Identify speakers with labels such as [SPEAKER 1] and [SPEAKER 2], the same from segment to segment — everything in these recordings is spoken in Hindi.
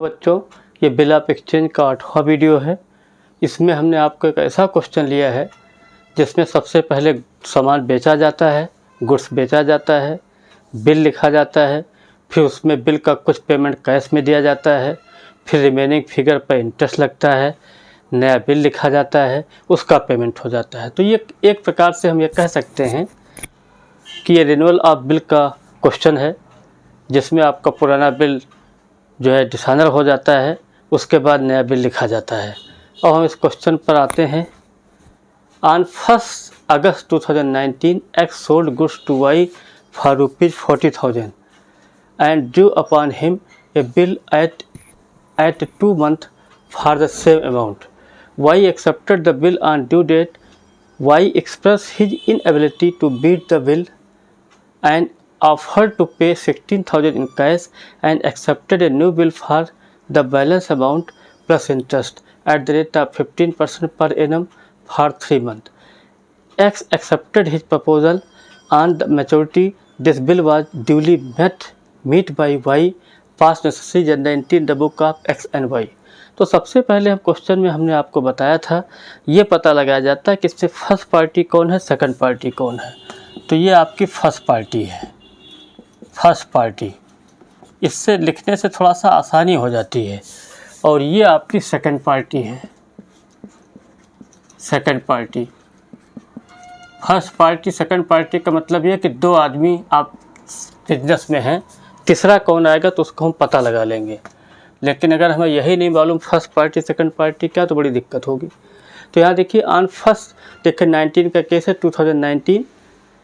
[SPEAKER 1] बच्चों, ये बिल ऑफ एक्सचेंज का 8वां वीडियो है। इसमें हमने आपको एक ऐसा क्वेश्चन लिया है जिसमें सबसे पहले सामान बेचा जाता है, गुड्स बेचा जाता है, बिल लिखा जाता है, फिर उसमें बिल का कुछ पेमेंट कैश में दिया जाता है, फिर रिमेनिंग फिगर पर इंटरेस्ट लगता है, नया बिल लिखा जाता है, उसका पेमेंट हो जाता है। तो ये एक प्रकार से हम ये कह सकते हैं कि ये रिन्यूअल ऑफ बिल का क्वेश्चन है, जिसमें आपका पुराना बिल जो है डिसऑनर हो जाता है, उसके बाद नया बिल लिखा जाता है। अब हम इस क्वेश्चन पर आते हैं। On 1 August 2019 X sold goods to Y for ₹40,000 and drew upon him a bill at 2 months for the same amount. Y accepted the bill on due date. Y expressed his inability to beat the bill and offered to pay $16,000 in cash and accepted a new bill for the balance amount plus interest at the rate of 15% per annum for 3 months. X accepted his proposal on the maturity. This bill was duly met by Y, passed necessary and the in the book of X and Y. तो सबसे पहले हम क्वेश्चन में हमने आपको बताया था, ये पता लगाया जाता है कि इससे फर्स्ट पार्टी कौन है, सेकंड पार्टी कौन है। तो ये आपकी फर्स्ट पार्टी है, फर्स्ट पार्टी। इससे लिखने से थोड़ा सा आसानी हो जाती है। और ये आपकी सेकंड पार्टी है, second party. First party second party का मतलब ये कि दो आदमी आप बिजनेस में हैं, तीसरा कौन आएगा तो उसको हम पता लगा लेंगे। लेकिन अगर हमें यही नहीं मालूम फर्स्ट पार्टी सेकंड पार्टी क्या, तो बड़ी दिक्कत होगी। तो यहाँ देखिए ऑन फर्स्ट, देखिए 19 का केस है, 2019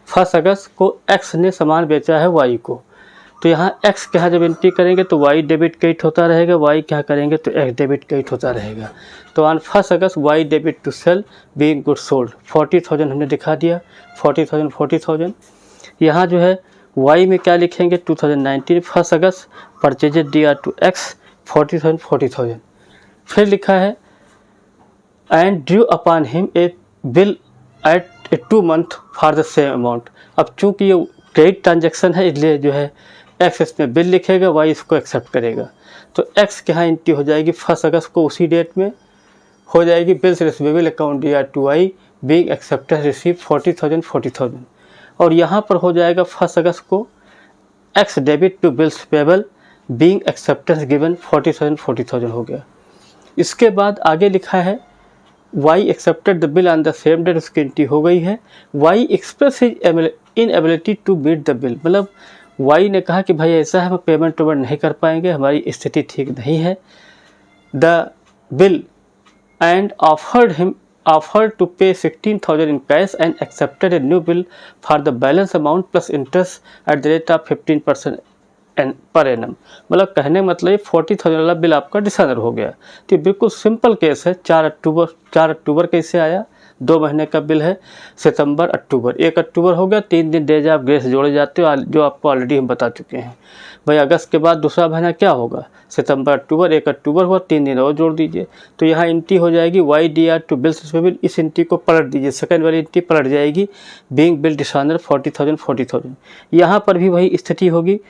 [SPEAKER 1] 1 अगस्त को एक्स ने सामान बेचा है वाई को। तो यहाँ एक्स के यहाँ जब एंट्री करेंगे तो वाई डेबिट क्रेडिट होता रहेगा, वाई क्या करेंगे तो एक्स डेबिट क्रेडिट होता रहेगा। तो ऑन 1 अगस्त Y debit to sale being good sold 40,000 हमने दिखा दिया, 40,000। यहाँ जो है वाई में क्या लिखेंगे, 2019 1 अगस्त परचेजेज डी टू एक्स 40,000। फिर लिखा है and due upon him a bill eight 2 months for the same amount. अब चूँकि ये क्रेडिट ट्रांजेक्शन है, इसलिए जो है एक्स इसमें बिल लिखेगा, वाई इसको एक्सेप्ट करेगा। तो एक्स के यहाँ एंट्री हो जाएगी 1 अगस्त को, उसी डेट में हो जाएगी। बिल्स रिसीवेबल अकाउंट दिया to Y being accepted receive 40,000। और यहाँ पर हो जाएगा 1 अगस्त को X debit to bills payable being acceptance given 40,000 हो गया। इसके बाद आगे लिखा है Y accepted the bill on the same date, उसकी एंट्री हो गई है। Y expressed his inability to meet the bill, मतलब Y ने कहा कि भाई ऐसा है, हम पेमेंट नहीं कर पाएंगे, हमारी स्थिति ठीक नहीं है। The bill and offered to pay 16,000 in cash and accepted a new bill for the balance amount plus interest at the rate of 15% per annum. मतलब कहने मतलब 40,000 वाला बिल आपका डिसऑनर हो गया। तो बिल्कुल सिंपल केस है। 4 अक्टूबर कैसे आया, 2 महीने का बिल है, सितंबर अक्टूबर, 1 अक्टूबर हो गया, 3 दिन डेज आप ग्रेस जोड़े जाते हो, जो आपको ऑलरेडी हम बता चुके हैं। भाई अगस्त के बाद दूसरा महीना क्या होगा, सितंबर अक्टूबर, 1 अक्टूबर हुआ, 3 दिन और जोड़ दीजिए। तो यहाँ एंट्री हो जाएगी Y D R to bills receivable, इस एंट्री को पलट दीजिए, सेकंड वाली एंट्री पलट जाएगी, बीइंग बिल डिसऑनर 40,000। यहाँ पर भी वही स्थिति होगी।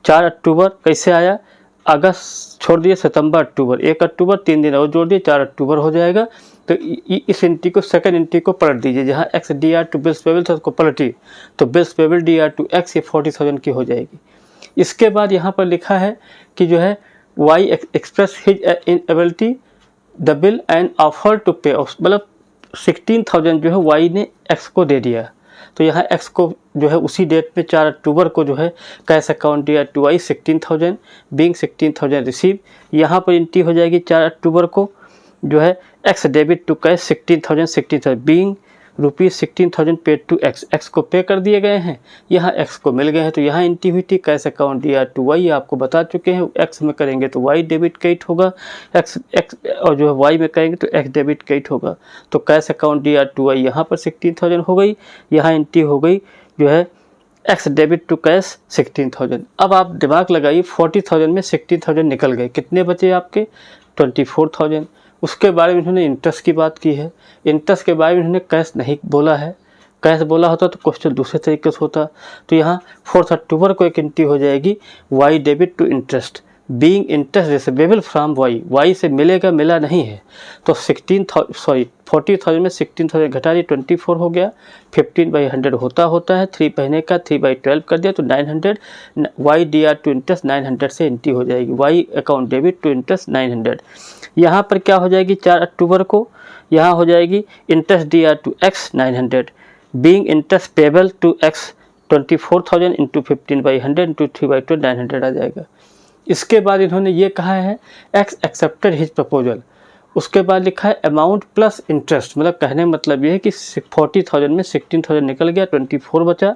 [SPEAKER 1] 4 अक्टूबर कैसे आया, अगस्त छोड़ दिए, सितंबर अक्टूबर, 1 अक्टूबर, 3 दिन और जोड़ दिए, 4 अक्टूबर हो जाएगा। तो इस एंट्री को, सेकंड एंट्री को पलट दीजिए, जहाँ X D R to bills payable था उसको पलटिए, तो bills payable D R to X ये 40,000 की हो जाएगी। इसके बाद यहाँ पर लिखा है कि जो है Y express his inability the bill and offer to pay, मतलब 16,000 जो है वाई ने एक्स को दे दिया। तो यहाँ एक्स को जो है उसी डेट में 4 अक्टूबर को जो है कैश अकाउंट दिया टू वाई 16,000 बीइंग 16,000 रिसीव। यहाँ पर एंट्री हो जाएगी 4 अक्टूबर को जो है X debit to cash 16,000 being ₹16,000 paid to X, X को पे कर दिए गए हैं, यहाँ एक्स को मिल गए हैं। तो यहाँ एंट्री हुई थी कैश अकाउंट दिया टू वाई, आपको बता चुके हैं। एक्स में करेंगे तो वाई डेबिट क्रेडिट होगा, एक्स और जो है वाई में करेंगे तो एक्स डेबिट क्रेडिट होगा। तो कैश अकाउंट दिया टू वाई यहाँ पर 16,000 हो गई, यहाँ एंट्री हो गई जो है एक्स डेबिट टू कैश 16,000। अब आप दिमाग लगाइए, 40,000 में 16,000 निकल गए, कितने बचे आपके 24,000। उसके बारे में इन्होंने इंटरेस्ट की बात की है, इंटरेस्ट के बारे में इन्होंने कैश नहीं बोला है। कैश बोला होता तो क्वेश्चन दूसरे तरीके से होता। तो यहाँ 4 अक्टूबर को एक एंट्री हो जाएगी Y debit to interest, being interest receivable from Y, Y से मिलेगा मिला नहीं है, तो 40,000 में 16,000 घटा दिए 24 हो गया, 15/100 होता है, 3 महीने का 3/12 कर दिया तो 900, Y D R to interest 900 से एंट्री हो जाएगी, Y account debit to interest 900। यहाँ पर क्या हो जाएगी 4 अक्टूबर को, यहाँ हो जाएगी interest D R to X 900, being interest payable to X 24,000 into 15/100 into 3/12 900 आ जाएगा। इसके बाद इन्होंने ये कहा है एक्स एक्सेप्टेड हिज प्रपोजल, उसके बाद लिखा है अमाउंट प्लस इंटरेस्ट, मतलब कहने मतलब ये है कि 40,000 में 16,000 निकल गया, 24 बचा,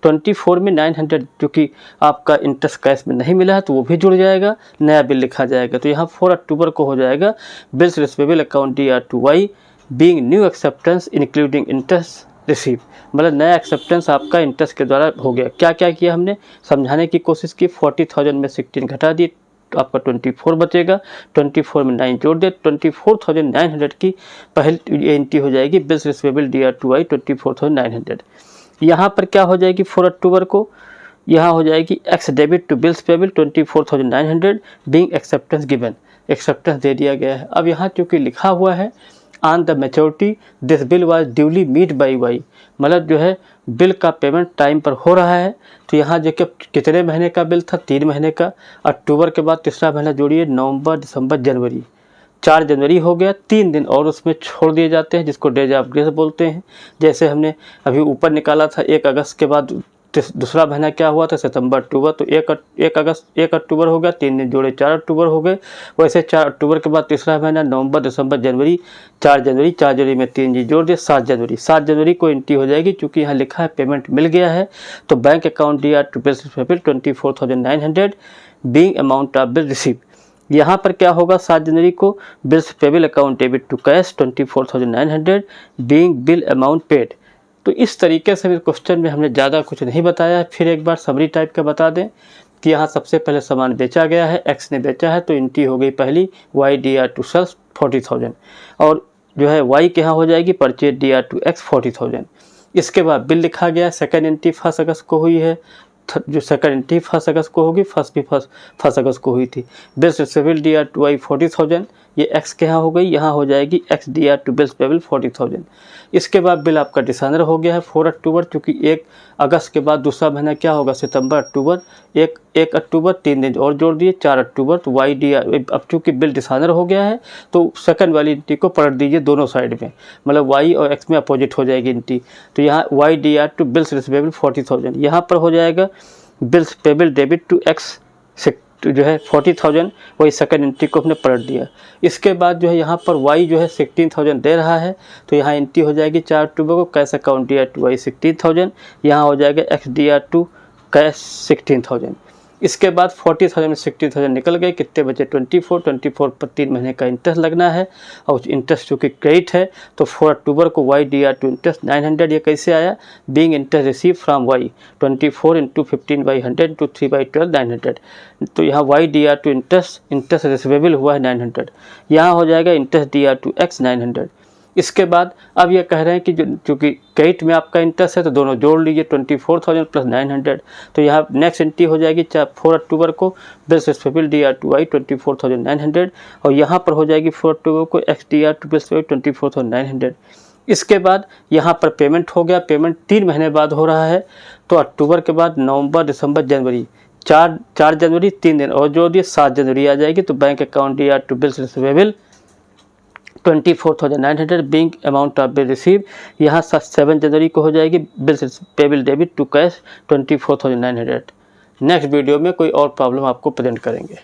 [SPEAKER 1] 24 में 900 जो कि आपका इंटरेस्ट कैश में नहीं मिला है तो वो भी जुड़ जाएगा, नया बिल लिखा जाएगा। तो यहाँ 4 अक्टूबर को हो जाएगा bills receivable account D R to Y being new acceptance including interest receive, मतलब नया एक्सेप्टेंस आपका इंटरेस्ट के द्वारा हो गया। क्या क्या किया हमने समझाने की कोशिश की, 40,000 में 16 घटा दिए तो आपका 24 बचेगा, 24 में 9 जोड़ दे, 24,900 की पहली एंट्री हो जाएगी bills receivable D R to I 24,900। यहाँ पर क्या हो जाएगी 4 अक्टूबर को, यहाँ हो जाएगी X debit to bills payable 24,900 being acceptance given, acceptance दे दिया गया है। अब यहाँ चूँकि लिखा हुआ है on the maturity this bill was duly meet by Y, मतलब जो है बिल का पेमेंट टाइम पर हो रहा है। तो यहाँ जो कि कितने महीने का बिल था 3 महीने का, अक्टूबर के बाद तीसरा महीना जोड़िए नवंबर दिसंबर जनवरी, 4 जनवरी हो गया, 3 दिन और उसमें छोड़ दिए जाते हैं जिसको डेज ऑफ ग्रेस बोलते हैं। जैसे हमने अभी ऊपर निकाला था 1 अगस्त के बाद दूसरा महीना क्या हुआ था सितंबर अक्टूबर, तो 1 अक्टूबर हो गया, 3 दिन जोड़े 4 अक्टूबर हो गए। वैसे 4 अक्टूबर के बाद तीसरा महीना नवंबर दिसंबर जनवरी, 4 जनवरी में 3 जी जोड़ दिए 7 जनवरी को एंट्री हो जाएगी। चूँकि यहाँ लिखा है पेमेंट मिल गया है तो bank account D R to bills receivable 24,900 being amount of bill receive. यहाँ पर क्या होगा 7 जनवरी को bills payable account debit to cash 24,900 being bill amount paid. तो इस तरीके से इस क्वेश्चन में हमने ज़्यादा कुछ नहीं बताया। फिर एक बार समरी टाइप का बता दें कि यहाँ सबसे पहले सामान बेचा गया है, एक्स ने बेचा है तो एंट्री हो गई पहली Y D R to sales 40,000 और जो है वाई के यहाँ हो जाएगी purchase D R to X 40,000। इसके बाद बिल लिखा गया, सेकेंड एंट्री 1 अगस्त को हुई है, जो सेकंड एंट्री 1 अगस्त को होगी, फर्स्ट भी 1 अगस्त को हुई थी। Bills receivable D R to Y 40,000 ये एक्स के यहाँ हो गई, यहाँ हो जाएगी X D R to bills payable 40,000। इसके बाद बिल आपका डिसऑनर हो गया है 4 अक्टूबर, चूँकि 1 अगस्त के बाद दूसरा महीना क्या होगा सितंबर अक्टूबर, 1 अक्टूबर 3 दिन और जोड़ दिए 4 अक्टूबर, तो वाई डी आर अब चूँकि बिल डिसऑनर हो गया है तो सेकंड वाली एंट्री को पलट दीजिए दोनों साइड में, मतलब वाई और एक्स में अपोजिट हो जाएगी एंट्री। तो यहाँ Y D R to bills receivable 40,000, यहाँ पर हो जाएगा bills payable debit to X जो है 40,000, वही सेकंड एंट्री को हमने पलट दिया। इसके बाद जो है यहाँ पर वाई जो है 16,000 दे रहा है तो यहाँ एंट्री हो जाएगी 4 अक्टूबर को cash account D R to Y 16,000, यहाँ हो जाएगा X D R to cash 16,000। इसके बाद 40,000 में 16,000 निकल गए, कितने बचे 24 पर 3 महीने का इंटरेस्ट लगना है और इंटरेस्ट चूँकि क्रेडिट है तो 4 अक्टूबर को Y D R to interest 900, ये कैसे आया being interest receive from Y 24 into 15/100 into 3/12 900। तो यहाँ Y D R to interest receivable हुआ है 900, यहाँ हो जाएगा interest D R to X 900। इसके बाद अब ये कह रहे हैं कि जो चूँकि क्रेडिट में आपका इंटरेस्ट है तो दोनों जोड़ लीजिए 24,000 प्लस 900, तो यहाँ नेक्स्ट एंट्री हो जाएगी 4 अक्टूबर को bills receivable D R to Y 24,900 और यहाँ पर हो जाएगी 4 अक्टूबर को X D R to bills 24,900। इसके बाद यहाँ पर पेमेंट हो गया, पेमेंट 3 महीने बाद हो रहा है तो अक्टूबर के बाद नवंबर दिसंबर जनवरी, 4 जनवरी 3 दिन और जोड़ दिए 7 जनवरी आ जाएगी। तो bank account D R to bills receivable 24,900 being amount of bill receive, यहाँ 7 जनवरी को हो जाएगी bills payable debit to cash 24,900। Next video में कोई और प्रॉब्लम आपको प्रेजेंट करेंगे।